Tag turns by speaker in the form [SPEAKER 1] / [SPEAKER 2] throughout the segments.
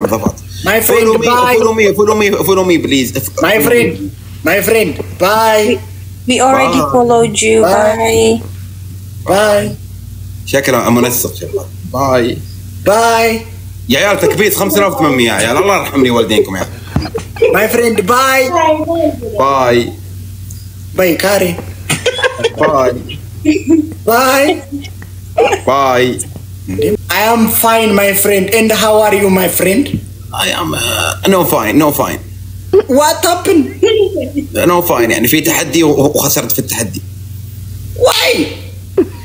[SPEAKER 1] My friend, follow me, please. My friend, bye.
[SPEAKER 2] We already followed you.
[SPEAKER 1] Bye.
[SPEAKER 3] شكرا منسق شباب.
[SPEAKER 1] باي.
[SPEAKER 3] يا عيال تكبيس 5800 يا عيال الله يرحمني والدينكم يا.
[SPEAKER 1] My friend, bye. Bye, Kari.
[SPEAKER 3] Bye.
[SPEAKER 1] I am fine, my friend. And how are you, my friend?
[SPEAKER 3] I am no fine.
[SPEAKER 1] What happened?
[SPEAKER 3] No fine يعني في تحدي وخسرت في التحدي.
[SPEAKER 1] Why?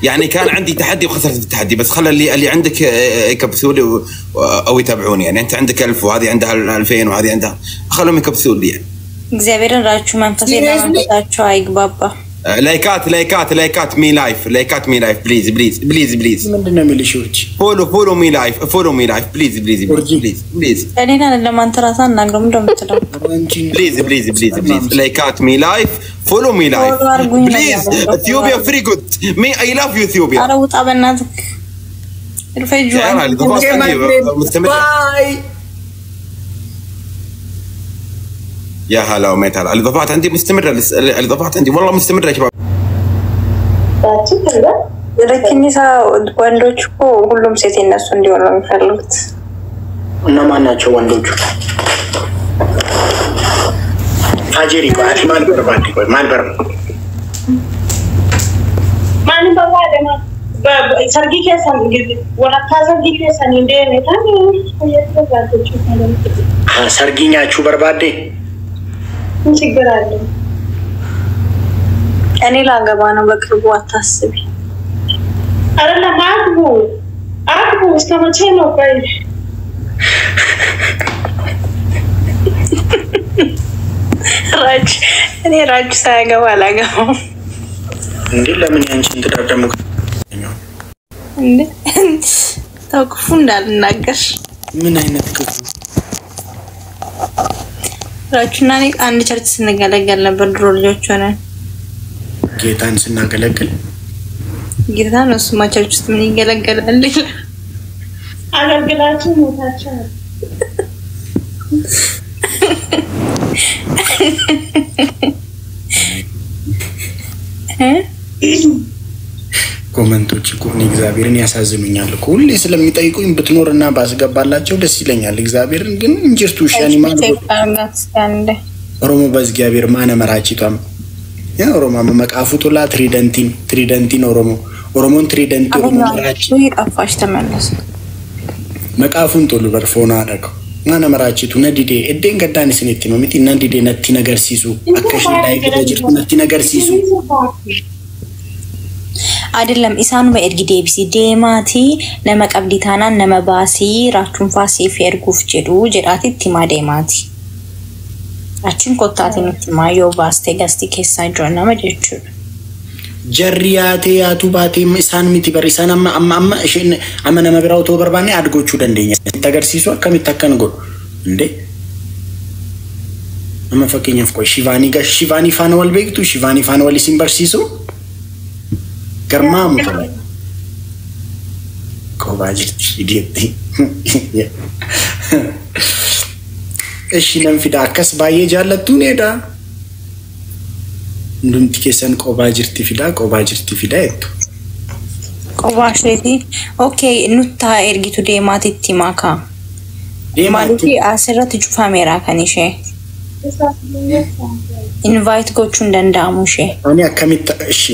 [SPEAKER 3] يعني كان عندي تحدي وخسرت في التحدي بس خلى اللي عندك يكبسوا لي او يتابعوني يعني انت عندك 1000 وهذه عندها 2000 وهذه عندها خلهم يكبسوا لي يعني.
[SPEAKER 2] እግዚአብሔርን ራችሁ መንፈሴና መንፈሳችሁ አይግባባ
[SPEAKER 3] لايكات مي لايف بليز
[SPEAKER 1] ምንድነው የሚልሽውች
[SPEAKER 3] فولو مي لايف بليز
[SPEAKER 2] እኔና ለማንተ ራሳ እናግረው እንደምትለው
[SPEAKER 3] بليز لايكات مي لايف فولو مي لايف بليز اثيوبيا فري جود مي اي لاف يو اثيوبيا
[SPEAKER 2] ኧረ ውጣ በእናትህ الفيجو
[SPEAKER 1] باي
[SPEAKER 3] يا هلا وميت هلا الاضافات عندي مستمره الاضافات عندي والله مستمره يا شباب
[SPEAKER 2] ለኪኒሳ ወንዶች እኮ ሁሉም ሴት እነሱ እንዲሆን ነው የሚፈልጉት
[SPEAKER 1] እና ማን ናቸው ወንዶቹ አጀሪ ባዲ ማን በርባደማ ሰርጊ ከሰን ወራታ ሰርጊ ከሰን እንደኔታ ሰርጊኛችሁ በርባዴ ችግር አለ
[SPEAKER 2] እኔ ላገባ ነው በቅርቡ አታስቢ
[SPEAKER 4] አረላ አግቡ እስከመቼ ነው ቆይ
[SPEAKER 2] ራጅ ሳያገባ አላገባም
[SPEAKER 1] እንዴ ለምን ያንቺን ተዳደሙ
[SPEAKER 2] እንዴ ታውቁፉ እንዳልናገር
[SPEAKER 1] ምን አይነት ክፉ
[SPEAKER 2] ራጅና እኔ አንድ ቸርች ስንገለገል ነበር ድሮ ልጆች ሆነን
[SPEAKER 1] ጌታን ስናገለግል
[SPEAKER 2] ጌታን እሱ ማቸርች ውስጥ ምን ይገለገላል
[SPEAKER 4] አገልግላችሁ ሞታችሁ
[SPEAKER 1] ኮሜንቶች እኮ እግዚአብሔርን ያሳዝኑኛል እኮ ሁሌ ስለሚጠይቁኝ ብትኖርና ባስገባላቸው ደስ ይለኛል እግዚአብሔርን ግን እንጀርቱ ሻኒ ማለት ኦሮሞ በእግዚአብሔር ማነ መራጭቷም ያ ኦሮሞ መቃፉቱላ ትሪደንቲን ኦሮሞን ትሪደንት መራጭ
[SPEAKER 2] ይጣፋሽ ተመለስ
[SPEAKER 1] መቃፉን ቶሎ በርፎና አደረገው ማነ መራጭቱ ነዲዴ እዴን ገዳን ስንት ነው ምት ነዲዴ ነቲ ነገር ሲሱ አከሽ ላይ ገጅርቱ ነቲ ነገር ሲሱ
[SPEAKER 2] አይደለም ኢሳኑ በእርግዴ ቢሲ ዴማቲ ለመቀብዲታና ነመባሲ ራቹን ፋሲ ፈርጉፍ ጀዱ ጀራቲ ቲማ ዴማቲ አችን ኮታቲ ነትማዮ ባስቴ ጋስቲ ኬሳ ጆና መጀቹ
[SPEAKER 1] ጀሪያቴ ያቱ ባቴ ኢሳን ሚቲ በሪሳና አማ እሺን አመነ መብራው ተበርባኔ አድጎቹ ደንደኛ ተገር ሲሱ ከመተከን ጎ እንዴ አመፈከኛ ፍቆ ሺቫኒ ፋንወል ቤክቱ ሺቫኒ ፋንወል ሲምበር ሲሱ ገርማሙ ተባለ ኮባጅት ኢዲየት እሺ ለምፊዳ ከስ ባየ ጃለቱ ኔዳ እንዱምት ከሰን ቆባጅርቲ ፊዳ እቱ
[SPEAKER 2] ቆባሽቲ ኦኬ ኑታ ኤርጊቱ ዴማቲ ቲማካ ዴማቲ አስረት ጁፋ ሜራ ከኒሼ ኢንቫይት ጎቹ እንደንዳሙሼ
[SPEAKER 1] አኒ አከሚት እሺ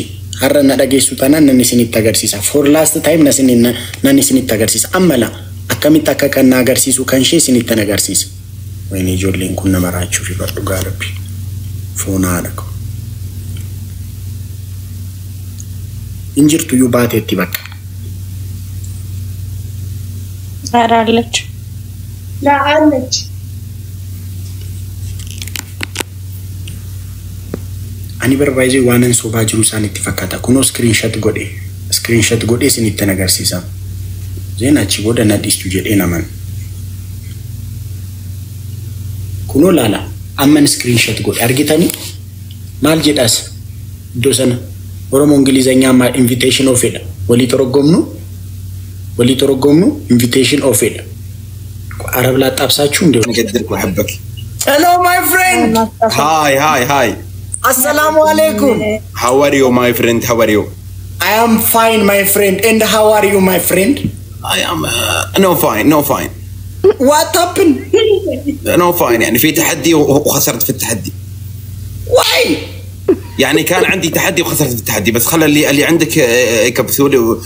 [SPEAKER 1] harana dhageessu tanan nanni sinit agarsiisa for last time nanni sinit agarsiisa ammala akkamit akka kan agarsiisu kan shee sinit agarsiisa wayne ijoolleen kun namaraachuu fi badhu gaarabbi foonaadha ko injirtu yu baateetti bakka
[SPEAKER 2] አራለች
[SPEAKER 4] ላአለች
[SPEAKER 1] ani barbaayje waanan soba jiru sanitti fakkaata kuno screenshot godhe sinitti agarsiisa zena chi boda na distu jedhe naman kuno lala amman screenshot godhe argitani maal jedhas do sana oromo ingilizenya ma invitation of wali torogomnu invitation of عرب لا تابساچو انديو
[SPEAKER 3] نقدرك واحبك.
[SPEAKER 1] Hello my friend.
[SPEAKER 3] Hi.
[SPEAKER 1] Assalamu alaikum.
[SPEAKER 3] How are you my friend? How are you?
[SPEAKER 1] I am fine my friend. And how are you my friend?
[SPEAKER 3] I am no fine.
[SPEAKER 1] What happened?
[SPEAKER 3] No fine يعني في تحدي وخسرت في التحدي.
[SPEAKER 1] Why?
[SPEAKER 3] يعني كان عندي تحدي وخسرت في التحدي بس خلى اللي عندك يكبسوا لي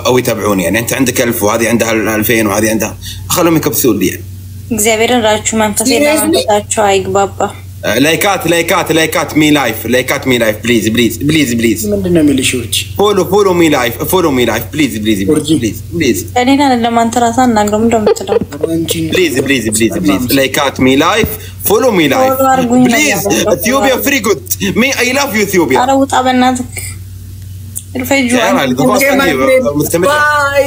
[SPEAKER 3] او يتابعوني يعني انت عندك 1000 وهذه عندها 2000 وهذه عندها خلهم يكبسوا لي يعني.
[SPEAKER 2] እግዚአብሔርን ራችሁ መንፈሴ ለማንፈታችሁ አይግባባ
[SPEAKER 3] لايكات مي لايف بليز
[SPEAKER 1] ምንድን ነው የሚልሽውች?
[SPEAKER 3] فولو مي لايف بليز
[SPEAKER 2] እኔና ለማንተ ራሳ እናግረው እንደምትለው
[SPEAKER 3] بليز لايكات مي لايف فولو مي لايف بليز اثيوبيا فري جود مي اي لاف يو اثيوبيا
[SPEAKER 2] ኧረ ውጣ በእናትህ الفيجو
[SPEAKER 1] باي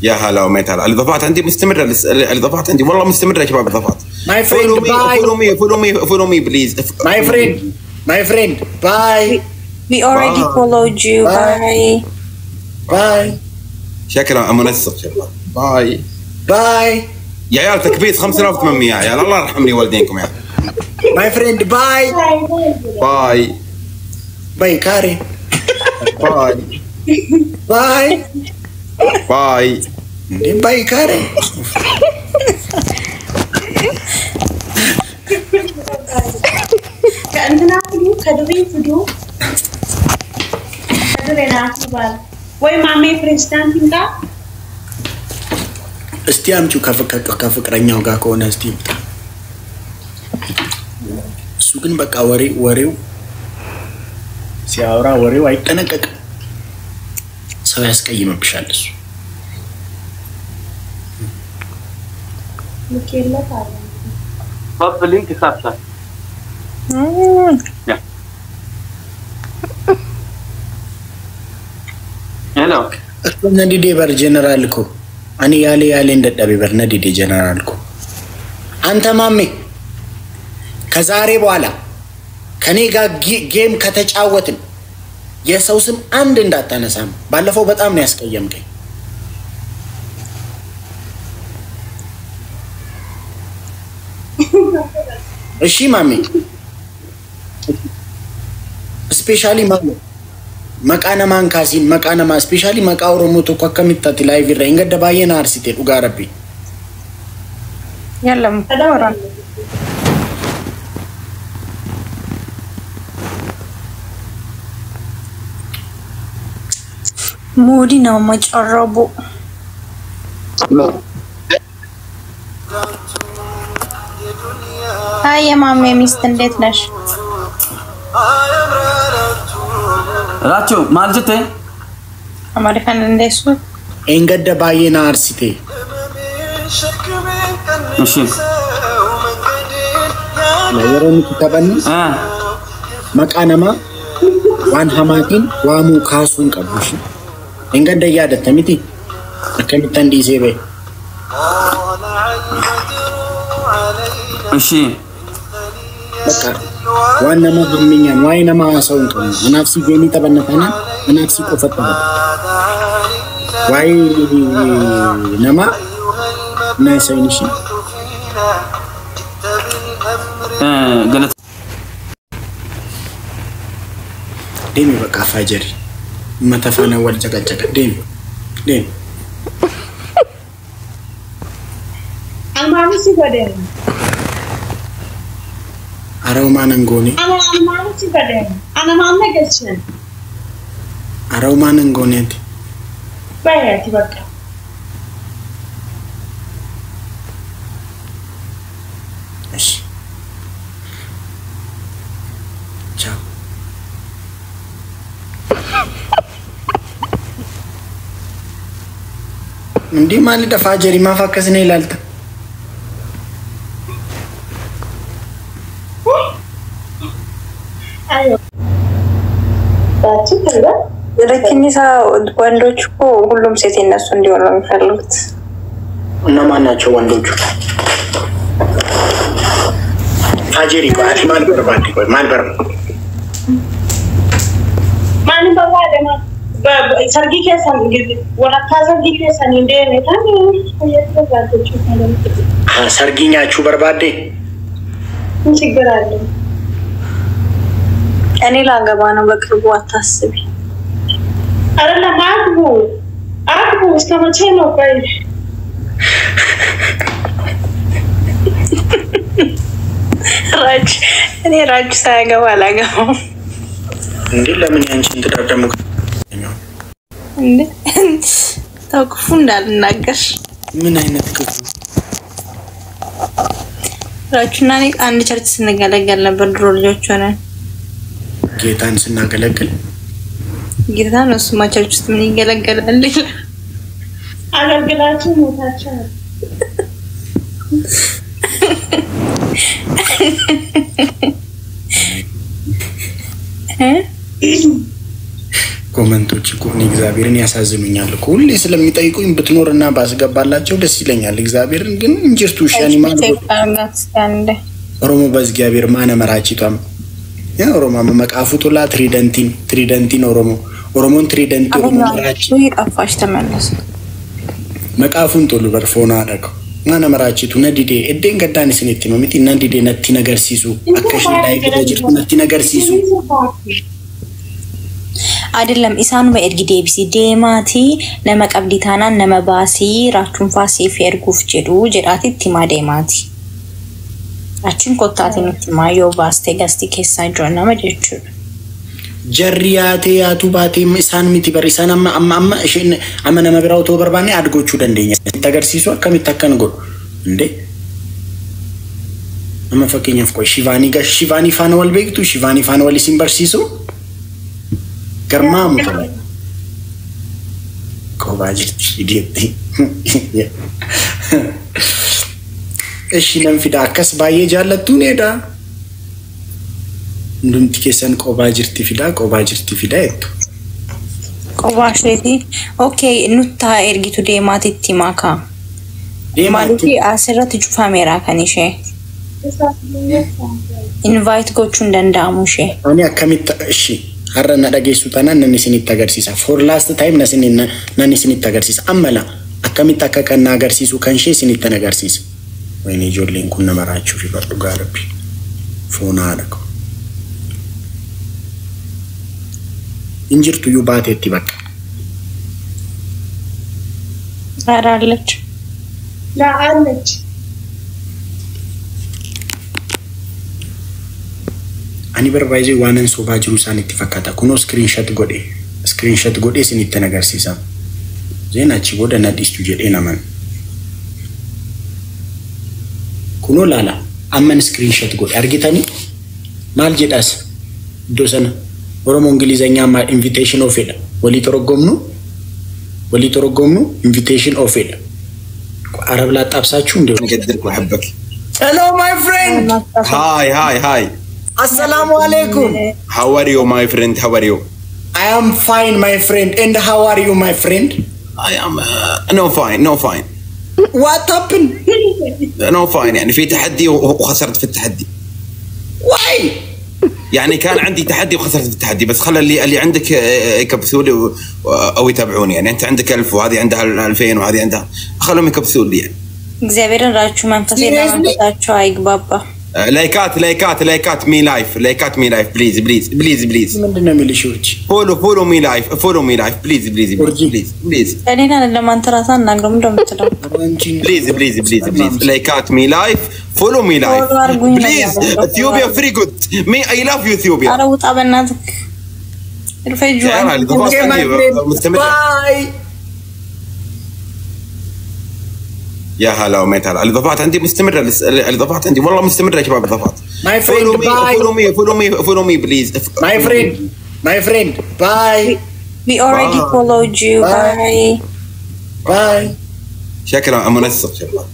[SPEAKER 3] يا هلا وميت هلا الاضافات عندي مستمره الاضافات عندي والله مستمره يا شباب الاضافات
[SPEAKER 1] My friend
[SPEAKER 3] follow me please
[SPEAKER 1] my friend bye
[SPEAKER 2] we already followed you
[SPEAKER 1] bye
[SPEAKER 3] شكله منسق شباب
[SPEAKER 1] باي
[SPEAKER 3] يا عيال تكبيس 5800 يا عيال الله يرحم لي والدينكم يا
[SPEAKER 1] my friend باي كاري باي كاري
[SPEAKER 4] كأننا كدوين فيديو كدوين عاقبال وين مامي فريستان تنكا
[SPEAKER 1] እስቲ አምጪው ከፍቅረኛው ጋር ከሆነ እስቲ እሱ ግን በቃ ወሬው ሲያወራ ወሬው አይጠነቀቅም ሰው ያስቀይምብሻል እሱ
[SPEAKER 4] مكيلة تعالى
[SPEAKER 5] تفضل انت خاصة هلو
[SPEAKER 1] ندي بر جنرال كو اني يالي እንደደበ በር ነዲ ጀነራል ኮ አንተ ማሜ ከዛሬ በኋላ ከኔ ጋር ጌም ከተጫወትን የሰው ስም አንድ እንዳታነሳም ባለፈው በጣም ነው ያስቀየምከኝ እሺ ማሜ ስፔሻሊ ማሜ መቃነማን ካሲን መቃነማ ስፔሻሊ መቃወሮሞ ተቆከምታት ላይቭ ይራ እንገደባየና አርሲቴ ኡጋረቢ
[SPEAKER 2] يلا ورا مودي ነው መጨረቡ አይ የማሜ ሚስት እንዴት ነሽ
[SPEAKER 5] ራቹ ማልጀቴ
[SPEAKER 2] አማሪካን እንደሱ
[SPEAKER 1] እንገደባየና አርሲቴ
[SPEAKER 5] እሺ
[SPEAKER 1] ለየሮም ተበን መቃነማ ዋን ሐማቲን ዋሙ ካሱን ቀቡሽ እንገደያ ደተሚቲ አከሚተን ዲሴቤ
[SPEAKER 5] እሺ
[SPEAKER 1] በቃ ዋና ማግኘኛ ዋይናማ ሰውን ቀሙ ናፍሲ ጌኒ ተበነታና ናፍሲ ቆፈጣ ዋይ ነማ ናይሰይንሽ
[SPEAKER 5] ገለት
[SPEAKER 1] ደሚ በቃ ፋጀሪ መተፈነ ወልጨቀጨቀ ደሚ
[SPEAKER 4] المامي سيبدين
[SPEAKER 1] አራው ማነንጎኒ
[SPEAKER 4] أنا المامي سيبدين أنا ما نقصن
[SPEAKER 1] አራው ማነንጎኒ አንተ
[SPEAKER 4] بياتي بقى
[SPEAKER 1] እሺ ቻው እንዴ ማለት ፋጀሪ ማፋከስ ነው ይላልታ
[SPEAKER 4] أيوة باتي كده
[SPEAKER 2] ለኪኒሳ ወንዶች እኮ ሁሉም ሴት እነሱ እንዲሆኑ ነው የሚፈልጉት
[SPEAKER 1] እነማን ናቸው ወንዶቹ ፋጀሪ ባቲ ማልበር
[SPEAKER 4] ما نبغى هذا ما سرقي كيسان ولا كازرقي كيسان يندين تاني يتبادل شو كلام
[SPEAKER 1] سرقي نياتشو بربادي
[SPEAKER 4] ችግር አለ
[SPEAKER 2] እኔ ላገባ ነው በቅርቡ አታስቢ
[SPEAKER 4] አይደለም አግቡ እስከ መቼ ነው ቆይ
[SPEAKER 2] ራጅ ሳያገባ አላገባም
[SPEAKER 1] እንዴ ለምን ያንቺን ተዳደሙ
[SPEAKER 2] እንዴ ታውቁፉ እንዳልናገር
[SPEAKER 1] ምን አይነት ክፉ
[SPEAKER 2] ራችና እኔ አንድ ቸርች ስንገለገል ነበር ድሮ ልጆች ሆነን
[SPEAKER 1] ጌታን ስናገለግል
[SPEAKER 2] ጌታን እሱማ ቸርች ውስጥ ምን ይገለገላል
[SPEAKER 4] አገልግላችሁ ሞታችሁ
[SPEAKER 1] ኮሜንቶች እኮ እግዚአብሔርን ያሳዝኑኛል እኮ ሁሌ ስለሚጠይቁኝ ብትኖርና ባስገባላቸው ደስ ይለኛል እግዚአብሔርን ግን እንጅርቱ ሻኒ ማለት ኦሮሞ በእግዚአብሔር ማነ መራቺቷም ያ ኦሮሞ መቃፉቱላ ትሪደንቲን ኦሮሞን ትሪደንቲ ኦሮሞ መራቺ
[SPEAKER 2] ይጣፋሽ ተመለስ
[SPEAKER 1] መቃፉን ቶሎ በርፎና አደረገው ማነ መራቺቱ ነዲዴ እዴን ገዳን ስንት መምቲ ነዲዴ ነቲ ነገር ሲሱ አከሽ ላይ ገጅርቱ ነቲ ነገር ሲሱ
[SPEAKER 2] አይደለም ኢሳኑ በእርግ ዴቢሲ ዴማቲ ለመቀብዲታና ነመባሲ ራቹን ፋሲ ፈርጉፍ ጀዱ ጀዳቲ ቲማ ዴማቲ አችን ኮታቲን ቲማ ዮባስቴ ጋስቲ ኬሳ ጆና መጀቹ
[SPEAKER 1] ጀሪያቴ ያቱ ባቴ ኢሳን ሚቲ በሪሳን አማ እሺን አመነ መግራው ተበርባኔ አድጎቹ ደንደኛ ተገርሲሱ ከሚተከን ጎ እንዴ አመፈከኛ ፍቆ ሺቫኒ ፋንወል ቤግቱ ሺቫኒ ፋንወል ሲምበርሲሱ كرمام طلع كوباجت ديتي ايش ننفد عكس باي جالتو نيدا ندم تكسن كوباجت فدا يتو
[SPEAKER 2] كوباشتي اوكي نوتا ارغيتو ديماتي تيماكا ديماتي اسرت جوفا ميرا كانيشه انفايت كوچون دنداموشه
[SPEAKER 1] انا كميت اشي harana dhageessu tanan nanni sinit agarsiisa for last time nanni sinit agarsiisa ammala akkamit akka kan agarsiisu kan shee sinit agarsiisa wayne ijoolleen kun nama raachuu fi badhu gaarabbi foonaa dhaqo injirtu yu baateetti bakka
[SPEAKER 2] አራለች
[SPEAKER 4] ላአለች
[SPEAKER 1] ani barbaayze waanan soba jiru sanatti fakkaata kuno screenshot godhe sinitti agarsiisa zeenachi boda na distu jedhe naman kuno lala amman screenshot godhe argitani maal jedhas do sana oromo ingilizenya ma invitation of eda wali torogomnu invitation of eda arab la ጣብሳችሁ እንደው
[SPEAKER 3] نقدرك واحبك
[SPEAKER 1] hello my friend
[SPEAKER 3] hi
[SPEAKER 1] Assalamu alaikum.
[SPEAKER 3] How are you, my friend? How are you?
[SPEAKER 1] I am fine, my friend. And how are you, my friend?
[SPEAKER 3] I am no fine.
[SPEAKER 1] What happened?
[SPEAKER 3] No fine. يعني في تحدي وخسرت في التحدي.
[SPEAKER 1] Why?
[SPEAKER 3] يعني كان عندي تحدي وخسرت في التحدي بس خلى اللي عندك يكبسوا لي او يتابعوني يعني انت عندك 1000 وهذه عندها 2000 وهذه عندها خلهم يكبسوا لي يعني.
[SPEAKER 2] እግዚአብሔርን ራቹ መንፈሴና መንፈሳቸው አይግባባ
[SPEAKER 3] لايكات مي لايف بليز
[SPEAKER 1] ምንድነው የሚልሽውች
[SPEAKER 3] فولو مي لايف بليز
[SPEAKER 2] እኔና ለማንተራሳ እናግረም እንደምትለው
[SPEAKER 3] بليز لايكات مي لايف فولو مي لايف بليز اثيوبيا فري جود مي اي لاف يو اثيوبيا
[SPEAKER 2] ኧረ ውጣ በእናትህ الفيجو
[SPEAKER 1] باي
[SPEAKER 3] يا هلا وميت هلا الاضافات عندي مستمره الاضافات عندي والله مستمره يا شباب الاضافات
[SPEAKER 1] My friend
[SPEAKER 3] follow me please
[SPEAKER 1] my friend bye
[SPEAKER 2] we already followed you
[SPEAKER 1] bye
[SPEAKER 3] شكرا منسق شباب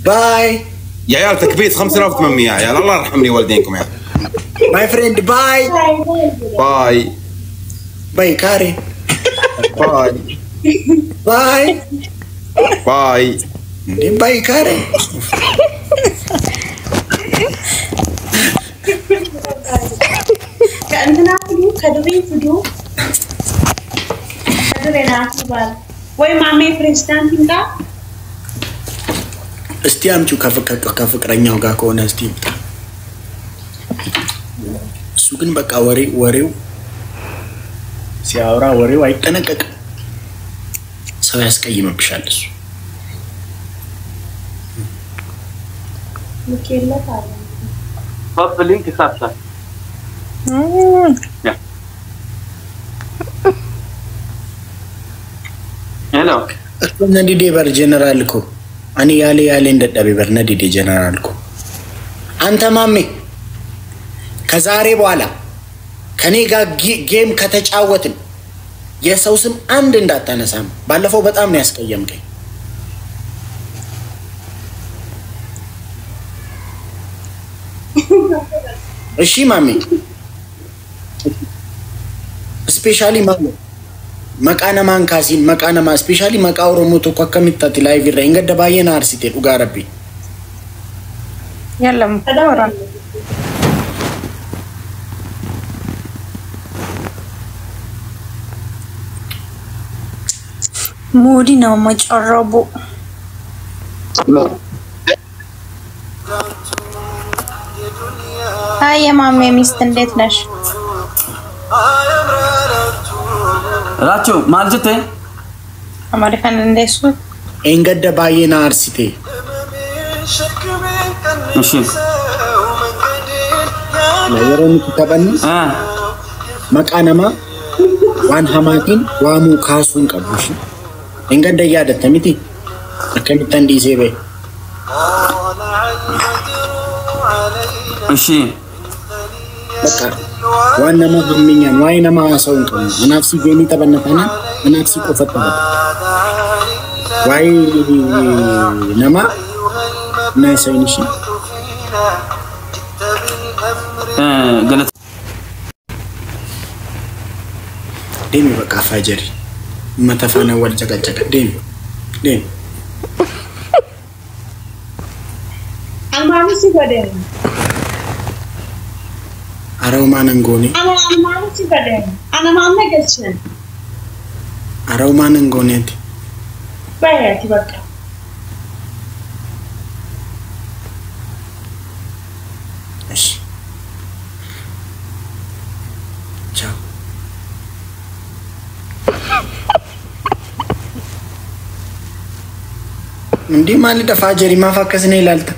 [SPEAKER 3] باي يا عيال تكبيس 5800 يا عيال الله يرحمني والدينكم يا
[SPEAKER 1] my friend bye كاري باي كاري
[SPEAKER 4] كأننا فدو كدوين فدو Renati bal. Way mame president inda.
[SPEAKER 1] እስቲ አምጪው ከፍቅረኛው ጋር ከሆነ እስቲ እሱ ግን በቃ ወሬው ሲያወራ ወሬው አይጠነቀቅም። ሰው ያስቀይምብሻል እሱ
[SPEAKER 4] ምክንያት አለ
[SPEAKER 5] طب لينك ثابته هلو
[SPEAKER 1] ነዲዴ በር ጀነራል እኮ እኔ ያለ እንደዳቤ በር ነዲዴ ጀነራል እኮ አንተ ማሜ ከዛሬ በኋላ ከኔ ጋር ጌም ከተጫወትን የሰው ስም አንድ እንዳታነሳም። ባለፈው በጣም ነው ያስቀየምከኝ። እሺ ማሜ ስፔሻሊ ማሜ መቃነ ማንካሲን መቃነ ማ ስፔሻሊ መቃ ኦሮሞ ተቆ ከሚጣት ላይቭ ይራ እንገደ ባየና አርሲቴ ኡጋረቢ
[SPEAKER 2] የለም ተወራ ሙዲ ነው መጨረቡ አይ የማሜ ሚስት እንዴት ነሽ?
[SPEAKER 5] ራቾ ማልጀቴ
[SPEAKER 2] አማሪካን እንደሱ
[SPEAKER 1] እንገደ ባየና አርሲቴ
[SPEAKER 5] እሺ
[SPEAKER 1] ለየሮን ተበን መቃነማ ዋን ሐማቲን ዋሙ ካሱን ቀቡሽ እንገደ ያደተሚቲ አከሚተን ዲሴቤ
[SPEAKER 5] እሺ
[SPEAKER 1] በቃ ዋና ማግኘኛን ዋይና ማሳውን ቀሙ እናክሲ ገኒ ተበነታና እናክሲ ቆፈጠበ ዋይ ነማ ናይሰይንሽ
[SPEAKER 5] ገለት
[SPEAKER 1] ደም በቃ ፋጀሪ መተፋና ወልጨቀጨቀ ደም
[SPEAKER 4] አልማሚሲ ወደ
[SPEAKER 1] አረውማንንጎኒ
[SPEAKER 4] አልማሚሲ ወደ አናማነ ገልጽን
[SPEAKER 1] አረውማንንጎኔት
[SPEAKER 4] ባያቲ በቃ
[SPEAKER 1] እሺ ቻው እንዴ ማን ለፋጀሪ ማፋከስ ነው ይላልታ